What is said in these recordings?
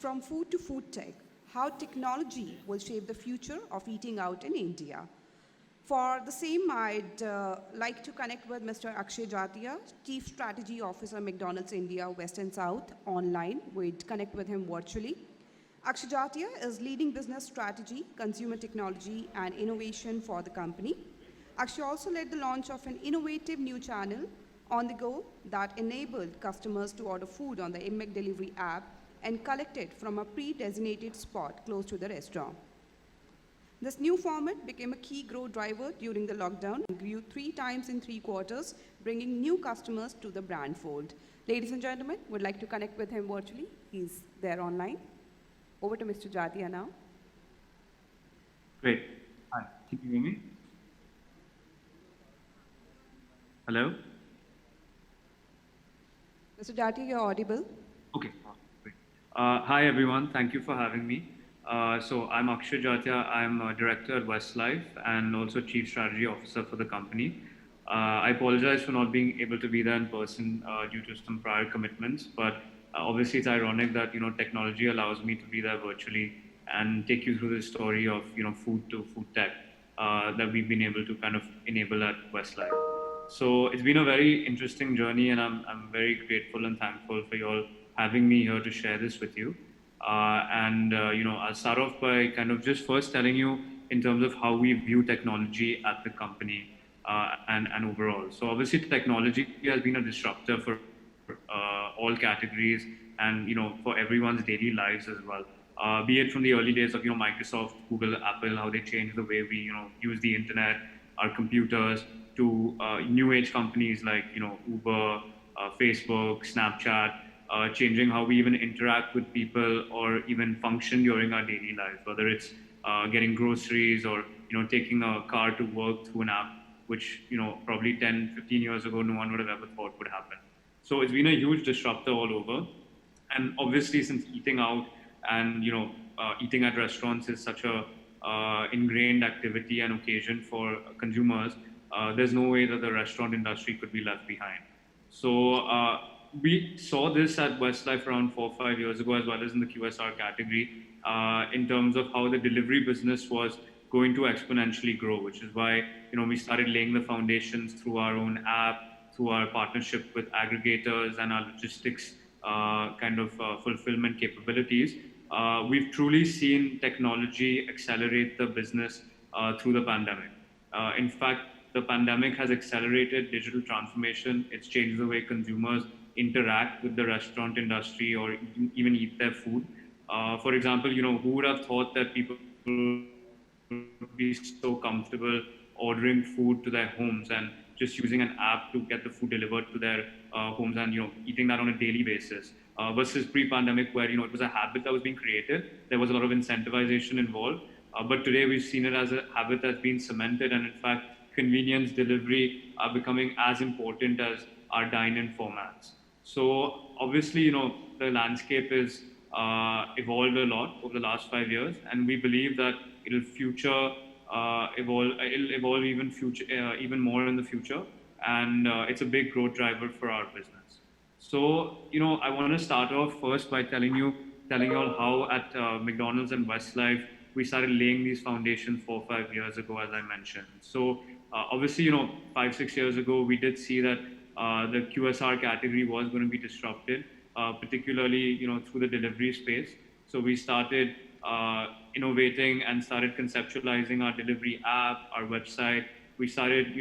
From food to food tech, how technology will shape the future of eating out in India. For the same, I'd like to connect with Mr. AkshayJatia, Chief Strategy Officer, McDonald's India, West and South, online. We'd connect with him virtually. AkshayJatia is leading business strategy, consumer technology, and innovation for the company. Akshay also led the launch of an innovative new channel on the go that enabled customers to order food on the McDelivery app and collect it from a pre-designated spot close to the restaurant. This new format became a key growth driver during the lockdown and grew 3 times in 3 quarters, bringing new customers to the brand fold. Ladies and gentlemen, would like to connect with him virtually. He's there online. Over to Mr. Jatia now. Great. Hi, can you hear me? Hello? Mr. Jatia, you're audible. Okay, great. Hi everyone, thank you for having me. So I'm AkshayJatia, I'm a director at Westlife and also Chief Strategy Officer for the company. I apologize for not being able to be there in person due to some prior commitments, but obviously it's ironic that technology allows me to be there virtually and take you through the story of food to food tech that we've been able to kind of enable at Westlife. So it's been a very interesting journey, and I'm very grateful and thankful for you all having me here to share this with you. I'll start off by kind of just first telling you in terms of how we view technology at the company and overall. So obviously technology has been a disruptor for all categories and for everyone's daily lives as well. Be it from the early days of Microsoft, Google, Apple, how they changed the way we use the internet, our computers, to new age companies like Uber, Facebook, Snapchat. Changing how we even interact with people or even function during our daily lives, whether it's getting groceries or taking a car to work through an app, which probably 10, 15 years ago no one would have ever thought would happen. So it's been a huge disruptor all over, and obviously since eating out and eating at restaurants is such a ingrained activity and occasion for consumers, there's no way that the restaurant industry could be left behind. So we saw this at Westlife around 4 or 5 years ago, as well as in the QSR category, in terms of how the delivery business was going to exponentially grow, which is why we started laying the foundations through our own app, through our partnership with aggregators and our logistics fulfillment capabilities. We've truly seen technology accelerate the business through the pandemic. In fact, the pandemic has accelerated digital transformation. It's changed the way consumers interact with the restaurant industry or even eat their food. For example, who would have thought that people would be so comfortable ordering food to their homes and just using an app to get the food delivered to their homes and eating that on a daily basis versus pre-pandemic where it was a habit that was being created. There was a lot of incentivization involved, but today we've seen it as a habit that's been cemented, and in fact convenience, delivery are becoming as important as our dine-in formats. So obviously, the landscape is evolved a lot over the last 5 years, and we believe that it'll evolve even more in the future, and it's a big growth driver for our business. So I want to start off first by telling you all how at McDonald's and Westlife we started laying these foundations 4 or 5 years ago, as I mentioned. So obviously 5, 6 years ago we did see that the QSR category was going to be disrupted, particularly through the delivery space. So we started innovating and started conceptualizing our delivery app, our website. We started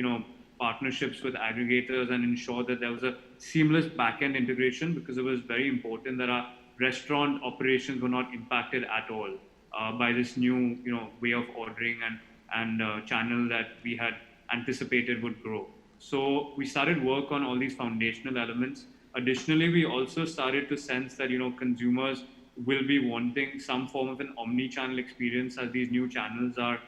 partnerships with aggregators and ensure that there was a seamless back-end integration, because it was very important that our restaurant operations were not impacted at all by this new way of ordering and channel that we had anticipated would grow. So we started work on all these foundational elements. Additionally, we also started to sense that consumers will be wanting some form of an omni-channel experience as these new channels are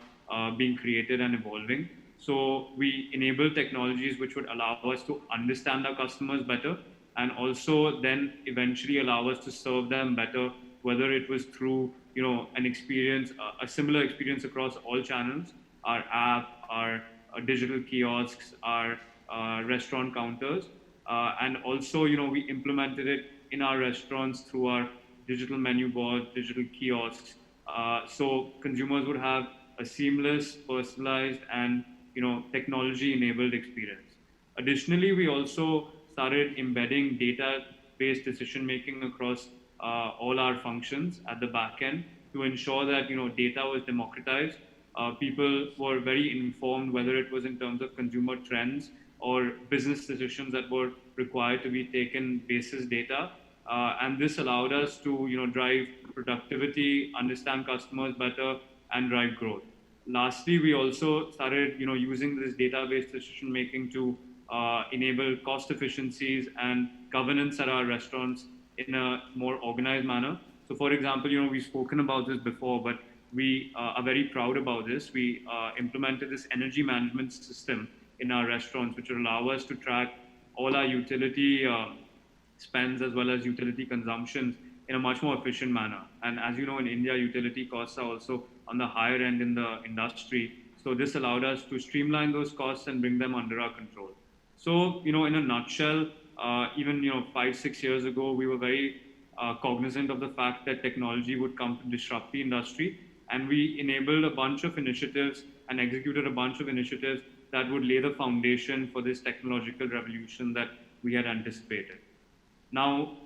being created and evolving. So we enable technologies which would allow us to understand our customers better, and also then eventually allow us to serve them better, whether it was through an experience, a similar experience across all channels, our app, our digital kiosks, our restaurant counters, and also we implemented it in our restaurants through our digital menu boards, digital kiosks. So consumers would have a seamless, personalized, and technology-enabled experience. Additionally, we also started embedding data-based decision-making across all our functions at the back end to ensure that data was democratized. People were very informed, whether it was in terms of consumer trends or business decisions that were required to be taken basis data. And this allowed us to drive productivity, understand customers better, and drive growth. Lastly, we also started using this database decision making to enable cost efficiencies and governance at our restaurants in a more organized manner. So, for example, we've spoken about this before, but we are very proud about this. We implemented this energy management system in our restaurants, which will allow us to track all our utility spends as well as utility consumptions in a much more efficient manner. And as you know, in India, utility costs are also on the higher end in the industry. So this allowed us to streamline those costs and bring them under our control. So, in a nutshell, even 5, 6 years ago, we were very cognizant of the fact that technology would come to disrupt the industry, and we enabled a bunch of initiatives and executed a bunch of initiatives that would lay the foundation for this technological revolution that we had anticipated. Now,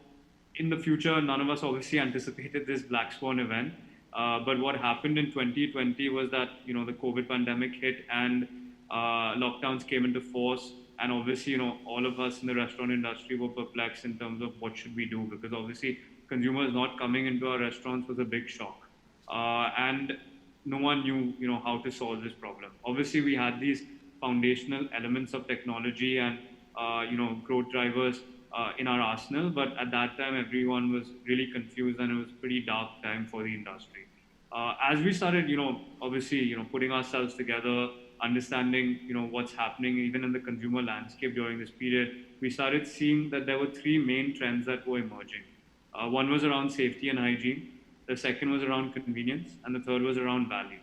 in the future, none of us obviously anticipated this black swan event. But what happened in 2020 was that the COVID pandemic hit and lockdowns came into force, and obviously all of us in the restaurant industry were perplexed in terms of what should we do, because obviously consumers not coming into our restaurants was a big shock, and no one knew how to solve this problem. Obviously, we had these foundational elements of technology and growth drivers in our arsenal, but at that time everyone was really confused and it was a pretty dark time for the industry. As we started, obviously, putting ourselves together, understanding, what's happening even in the consumer landscape during this period, we started seeing that there were three main trends that were emerging. One was around safety and hygiene, the second was around convenience, and the third was around value.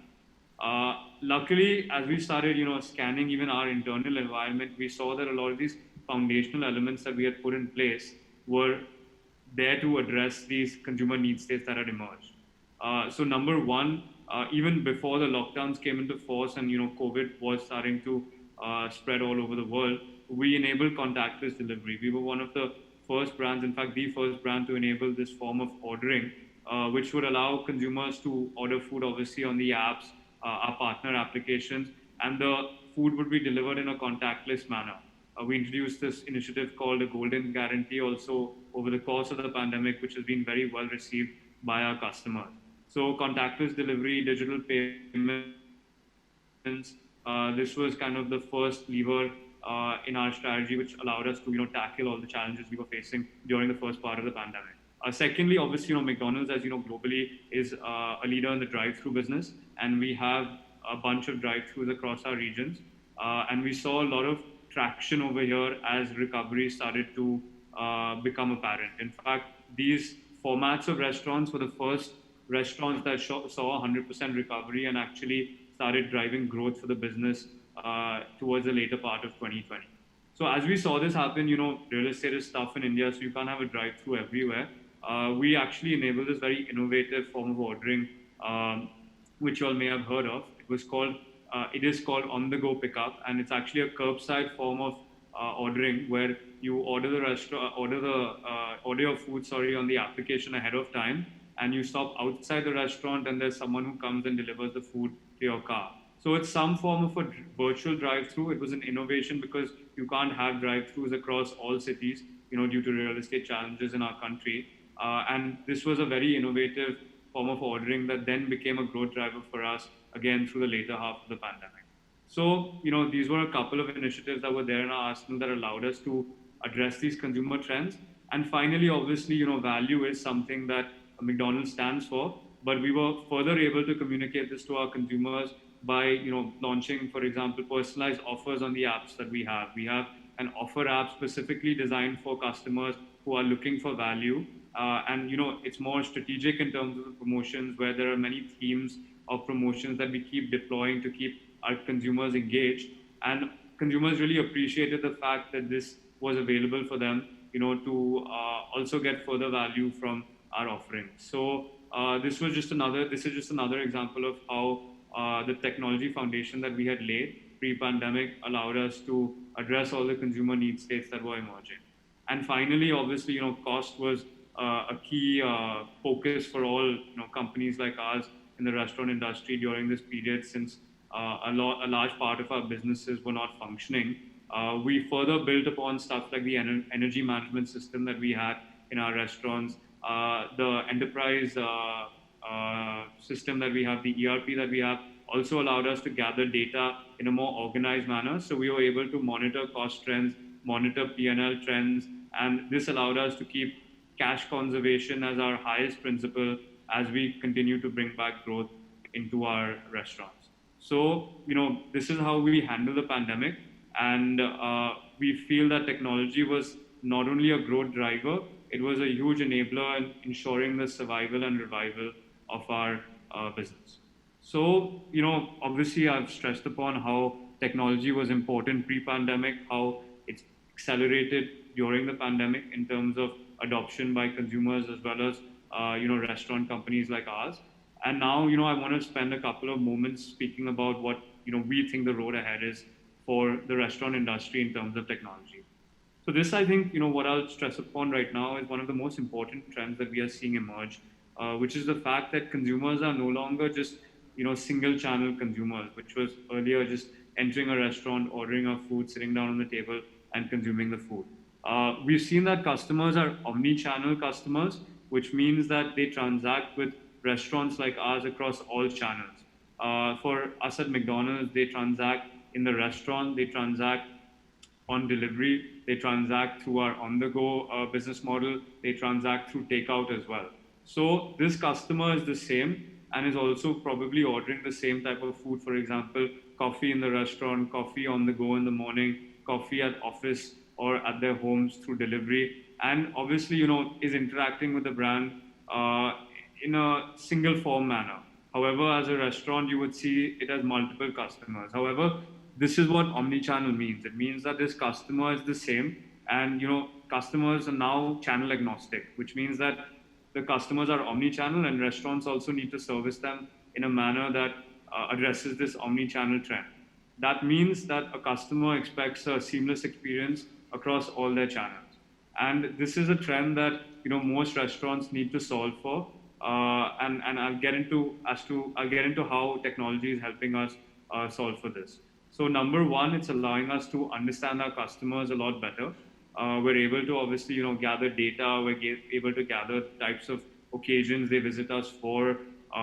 Luckily, as we started, scanning even our internal environment, we saw that a lot of these foundational elements that we had put in place were there to address these consumer need states that had emerged. So number one, even before the lockdowns came into force and COVID was starting to spread all over the world, we enabled contactless delivery. We were one of the first brands, in fact, the first brand to enable this form of ordering, which would allow consumers to order food, obviously, on the apps, our partner applications, and the food would be delivered in a contactless manner. We introduced this initiative called the Golden Guarantee also over the course of the pandemic, which has been very well received by our customers. So contactless delivery, digital payments, this was kind of the first lever in our strategy, which allowed us to tackle all the challenges we were facing during the first part of the pandemic. Secondly, obviously, McDonald's, as you know, globally is a leader in the drive-through business, and we have a bunch of drive-throughs across our regions. And we saw a lot of traction over here as recovery started to become apparent. In fact, these formats of restaurants were the first restaurants that saw 100% recovery and actually started driving growth for the business towards the later part of 2020. So as we saw this happen, real estate is tough in India, so you can't have a drive-through everywhere. We actually enabled this very innovative form of ordering, which you all may have heard of. It is called on-the-go pickup, and it's actually a curbside form of ordering where you order your food, on the application ahead of time, and you stop outside the restaurant, and there's someone who comes and delivers the food to your car. So it's some form of a virtual drive-through. It was an innovation because you can't have drive-throughs across all cities, due to real estate challenges in our country. And this was a very innovative form of ordering that then became a growth driver for us, again, through the later half of the pandemic. So, these were a couple of initiatives that were there in our arsenal that allowed us to address these consumer trends. And finally, obviously, value is something that McDonald's stands for, but we were further able to communicate this to our consumers by, launching, for example, personalized offers on the apps that we have. We have an offer app specifically designed for customers who are looking for value. And, it's more strategic in terms of the promotions, where there are many themes of promotions that we keep deploying to keep our consumers engaged. And consumers really appreciated the fact that this was available for them, to also get further value from our offerings. So this is just another example of how the technology foundation that we had laid pre-pandemic allowed us to address all the consumer need states that were emerging. And finally, obviously, cost was a key focus for all companies like ours in the restaurant industry during this period, since a large part of our businesses were not functioning. We further built upon stuff like the energy management system that we had in our restaurants, the enterprise system that we have, the ERP that we have, also allowed us to gather data in a more organized manner. So we were able to monitor cost trends, monitor P&L trends, and this allowed us to keep cash conservation as our highest principle as we continue to bring back growth into our restaurants. So, this is how we handle the pandemic, and we feel that technology was not only a growth driver, it was a huge enabler in ensuring the survival and revival of our business. So, obviously I've stressed upon how technology was important pre-pandemic, how it's accelerated during the pandemic in terms of adoption by consumers as well as, restaurant companies like ours. And now, I want to spend a couple of moments speaking about what, we think the road ahead is for the restaurant industry in terms of technology. So this, I think, what I'll stress upon right now is one of the most important trends that we are seeing emerge, which is the fact that consumers are no longer just, single channel consumers, which was earlier just entering a restaurant, ordering our food, sitting down on the table and consuming the food. We've seen that customers are omni-channel customers, which means that they transact with restaurants like ours across all channels. For us at McDonald's, they transact in the restaurant, they transact on delivery, they transact through our on-the-go business model, they transact through takeout as well. So this customer is the same and is also probably ordering the same type of food. For example, coffee in the restaurant, coffee on the go in the morning, coffee at office or at their homes through delivery, and obviously, is interacting with the brand in a single form manner. However, as a restaurant, you would see it as multiple customers. However, this is what omni-channel means. It means that this customer is the same, and customers are now channel agnostic, which means that the customers are omni-channel, and restaurants also need to service them in a manner that addresses this omni-channel trend. That means that a customer expects a seamless experience across all their channels. And this is a trend that most restaurants need to solve for. And I'll get into how technology is helping us solve for this. So number one, it's allowing us to understand our customers a lot better. We're able to obviously gather data. We're able to gather types of occasions they visit us for,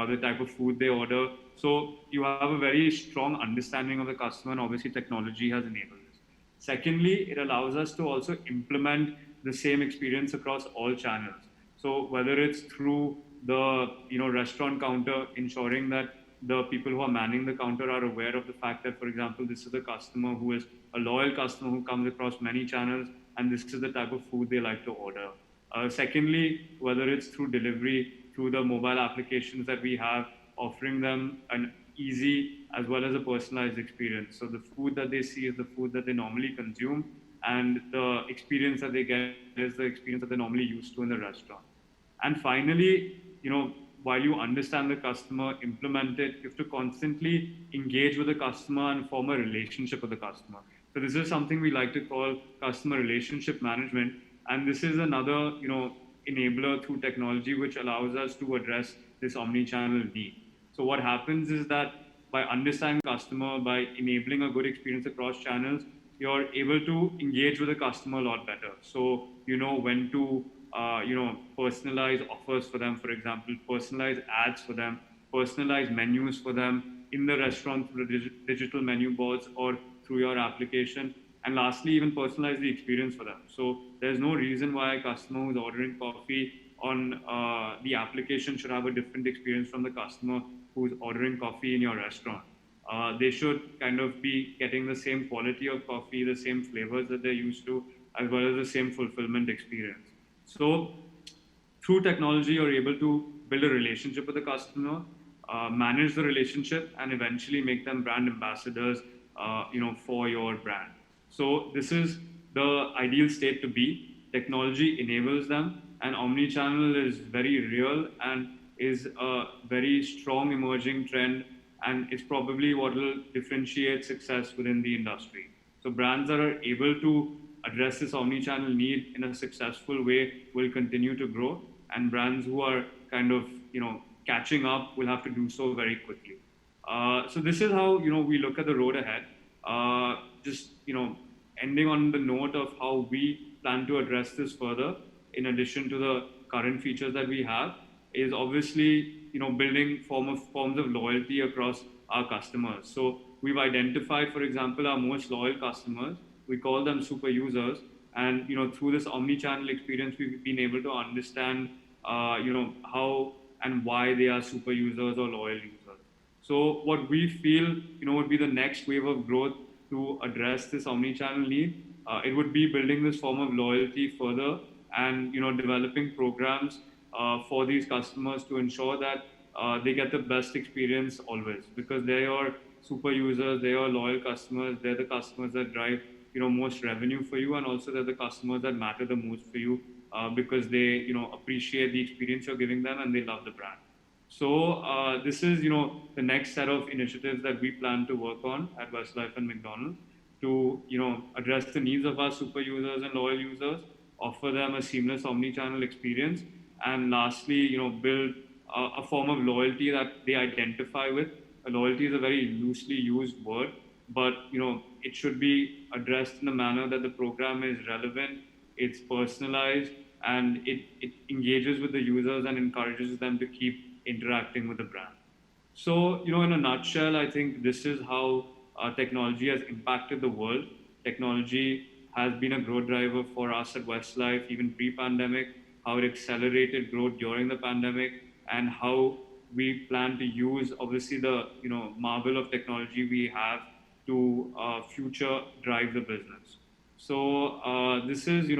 the type of food they order. So you have a very strong understanding of the customer, and obviously technology has enabled this. Secondly, it allows us to also implement the same experience across all channels. So whether it's through the restaurant counter, ensuring that the people who are manning the counter are aware of the fact that, for example, this is a customer who is a loyal customer who comes across many channels, and this is the type of food they like to order. Secondly, whether it's through delivery, through the mobile applications that we have, offering them an easy as well as a personalized experience. So the food that they see is the food that they normally consume, and the experience that they get is the experience that they're normally used to in the restaurant. And finally, while you understand the customer, implement it, you have to constantly engage with the customer and form a relationship with the customer. So this is something we like to call customer relationship management. And this is another, enabler through technology, which allows us to address this omni-channel need. So what happens is that by understanding customer, by enabling a good experience across channels, you're able to engage with the customer a lot better. So you know when to personalize offers for them, for example, personalize ads for them, personalize menus for them in the restaurant through the digital menu boards or through your application. And lastly, even personalize the experience for them. So there's no reason why a customer who's ordering coffee on the application should have a different experience from the customer who's ordering coffee in your restaurant. They should kind of be getting the same quality of coffee, the same flavors that they're used to, as well as the same fulfillment experience. So through technology, you're able to build a relationship with the customer, manage the relationship, and eventually make them brand ambassadors, for your brand. So this is the ideal state to be. Technology enables them, and omni-channel is very real and is a very strong emerging trend, and it's probably what will differentiate success within the industry. So brands that are able to address this omni-channel need in a successful way will continue to grow, and brands who are kind of catching up will have to do so very quickly. So this is how we look at the road ahead. Just ending on the note of how we plan to address this further, in addition to the current features that we have, is obviously building forms of loyalty across our customers. So we've identified, for example, our most loyal customers. We call them super users, and through this omni-channel experience, we've been able to understand how and why they are super users or loyal users. So what we feel, would be the next wave of growth to address this omni-channel need. It would be building this form of loyalty further, and developing programs for these customers to ensure that they get the best experience always, because they're your super users, they're your loyal customers, they're the customers that drive most revenue for you, and also they're the customers that matter the most for you, because they appreciate the experience you're giving them and they love the brand. So this is the next set of initiatives that we plan to work on at Westlife and McDonald to address the needs of our super users and loyal users, offer them a seamless omni-channel experience, and lastly build a form of loyalty that they identify with. Loyalty is a very loosely used word, but it should be addressed in a manner that the program is relevant, it's personalized, and it engages with the users and encourages them to keep interacting with the brand. So, in a nutshell, I think this is how technology has impacted the world. Technology has been a growth driver for us at Westlife, even pre-pandemic, how it accelerated growth during the pandemic, and how we plan to use, obviously, the marvel of technology we have to future drive the business. So this is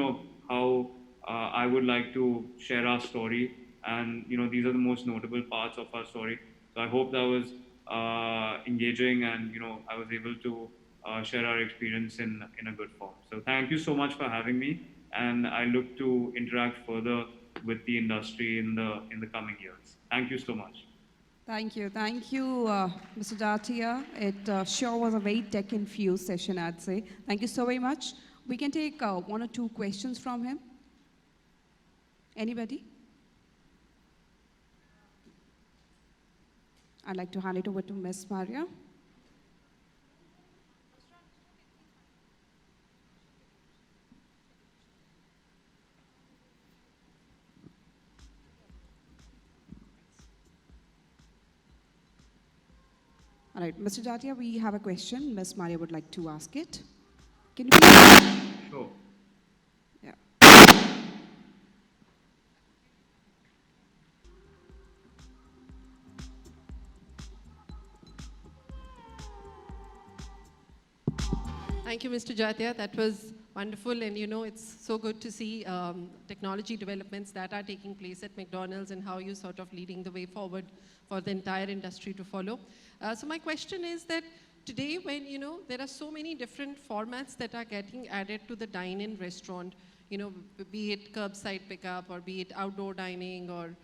how I would like to share our story, and these are the most notable parts of our story. So I hope that was engaging, and I was able to share our experience in a good form. So thank you so much for having me, and I look to interact further with the industry in the coming years. Thank you so much. Thank you, Mr. Jatia. It sure was a very tech-infused session, I'd say. Thank you so very much. We can take one or two questions from him. Anybody? I'd like to hand it over to Ms. Maria. All right, Mr. Jatia, we have a question. Ms. Maria would like to ask it. Can you please? Sure. Yeah. Thank you, Mr. Jatia. That was wonderful, and it's so good to see technology developments that are taking place at McDonald's and how you're sort of leading the way forward for the entire industry to follow. So my question is that today, when there are so many different formats that are getting added to the dine-in restaurant, be it curbside pickup or be it outdoor dining or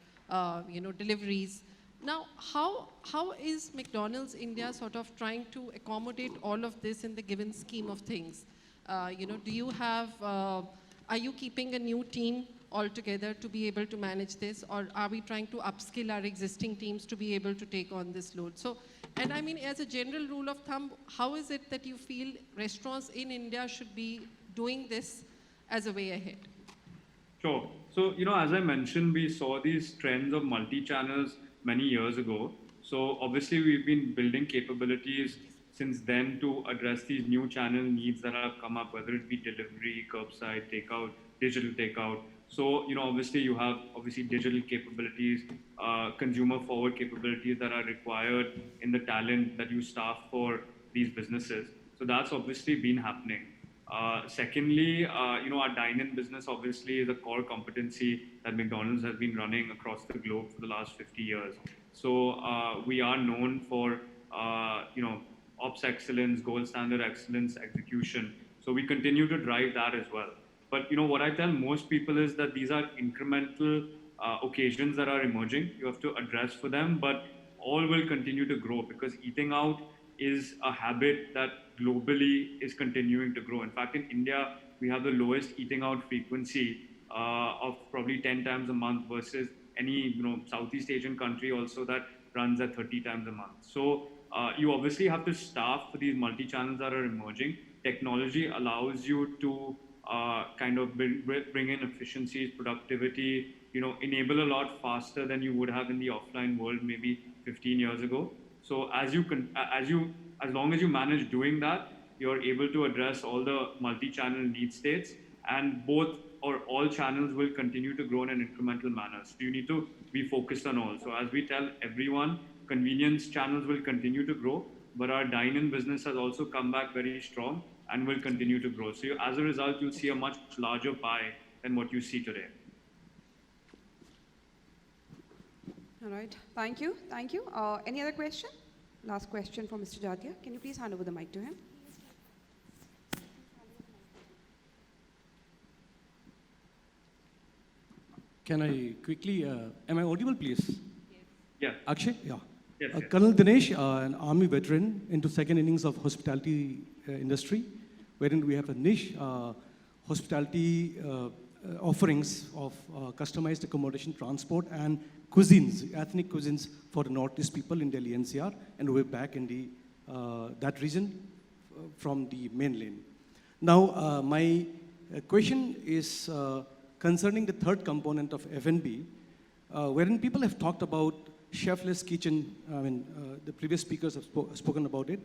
deliveries. Now, how is McDonald's India sort of trying to accommodate all of this in the given scheme of things? Do you have, are you keeping a new team altogether to be able to manage this, or are we trying to upskill our existing teams to be able to take on this load? So, and I mean, as a general rule of thumb, how is it that you feel restaurants in India should be doing this as a way ahead? Sure. So, as I mentioned, we saw these trends of multi-channels many years ago. So obviously we've been building capabilities since then to address these new channel needs that have come up, whether it be delivery, curbside, takeout, digital takeout. So, obviously you have digital capabilities, consumer forward capabilities that are required in the talent that you staff for these businesses. So that's obviously been happening. Secondly, our dine-in business obviously is a core competency that McDonald's has been running across the globe for the last 50 years. So we are known for, ops excellence, gold standard excellence, execution. So we continue to drive that as well. But what I tell most people is that these are incremental occasions that are emerging. You have to address for them, but all will continue to grow because eating out is a habit that globally is continuing to grow. In fact, in India, we have the lowest eating out frequency of probably 10 times a month versus any Southeast Asian country also that runs at 30 times a month. So you obviously have to staff for these multi-channels that are emerging. Technology allows you to kind of bring in efficiencies, productivity, enable a lot faster than you would have in the offline world maybe 15 years ago. So as long as you manage doing that, you're able to address all the multi-channel need states, and both or all channels will continue to grow in an incremental manner. So you need to be focused on all. So as we tell everyone, convenience channels will continue to grow, but our dine-in business has also come back very strong and will continue to grow. So as a result, you'll see a much larger pie than what you see today. All right, thank you, thank you. Any other question? Last question for Mr. Jatia. Can you please hand over the mic to him? Can I quickly, am I audible, please? Yeah. Akshay? Yeah. Yes, yes. Colonel Dinesh, an army veteran into second innings of hospitality industry, wherein we have a niche hospitality offerings of customized accommodation, transport, and cuisines, ethnic cuisines for the Northeast people in Delhi NCR, and we're back in the that region from the mainland. Now, my question is concerning the third component of F&B, wherein people have talked about chefless kitchen. I mean, the previous speakers have spoken about it.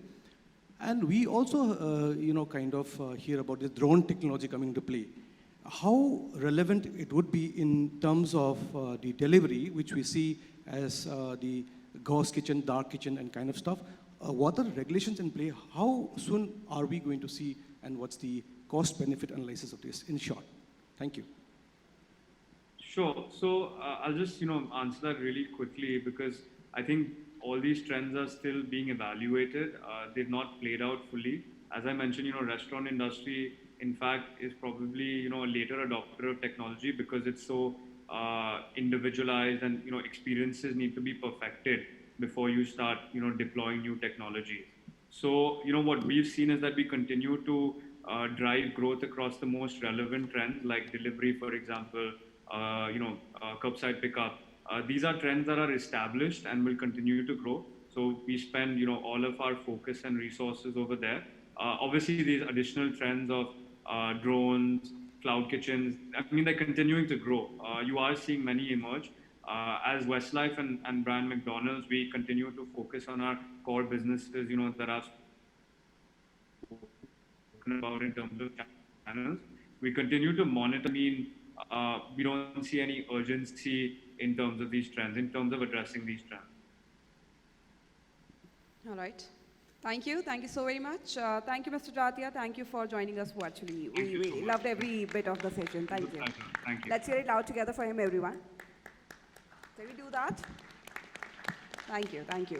And we also, kind of hear about this drone technology coming into play. How relevant it would be in terms of the delivery, which we see as the ghost kitchen, dark kitchen, and kind of stuff. What are the regulations in play? How soon are we going to see, and what's the cost-benefit analysis of this, in short? Thank you. Sure. So I'll just answer that really quickly because I think all these trends are still being evaluated. They've not played out fully. As I mentioned, restaurant industry, in fact, is probably a later adopter of technology because it's so individualized, and experiences need to be perfected before you start deploying new technologies. So what we've seen is that we continue to drive growth across the most relevant trends like delivery, for example. Curbside pickup. These are trends that are established and will continue to grow. So we spend, all of our focus and resources over there. Obviously, these additional trends of drones, cloud kitchens, I mean, they're continuing to grow. You are seeing many emerge. As Westlife and brand McDonald's, we continue to focus on our core businesses, that are spoken about in terms of channels. We continue to monitor. We don't see any urgency in terms of these trends, in terms of addressing these trends. All right. Thank you. Thank you so very much. Thank you, Mr. Jatia. Thank you for joining us virtually. We loved every bit of the session. Thank you. Thank you. Let's hear it loud together for him, everyone. Can we do that? Thank you. Thank you.